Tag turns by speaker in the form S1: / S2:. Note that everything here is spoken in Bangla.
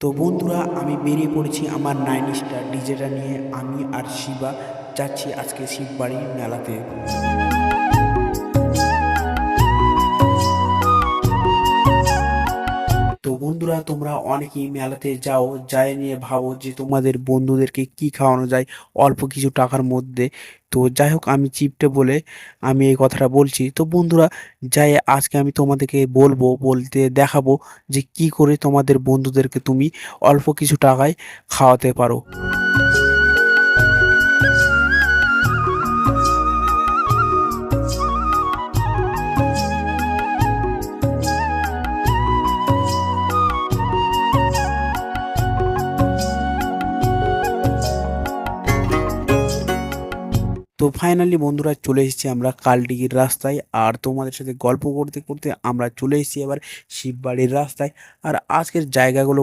S1: তো বন্ধুরা আমি বেরিয়ে পড়েছি আমার 9 স্টার ডিজেটা নিয়ে। আমি আর শিবা যাচ্ছি আজকে শিববাড়ির মেলাতে। তো বন্ধুরা তোমরা অনেকেই মেলাতে যাও, যাই নিয়ে ভাবো যে তোমাদের বন্ধুদেরকে কি খাওয়ানো যায় অল্প কিছু টাকার মধ্যে। তো যাই হোক, আমি চিপটে বলে আমি এই কথাটা বলছি। তো বন্ধুরা, যাই আজকে আমি তোমাদেরকে বলতে দেখাবো যে কি করে তোমাদের বন্ধুদেরকে তুমি অল্প কিছু টাকায় খাওয়াতে পারো। তো ফাইনালি বন্ধুরা চলে এসেছি আমরা কালডিগির রাস্তায়, আর তোমাদের সাথে গল্প করতে করতে আমরা চলে এসেছি এবার শিববাড়ির রাস্তায়। আর আজকের জায়গাগুলো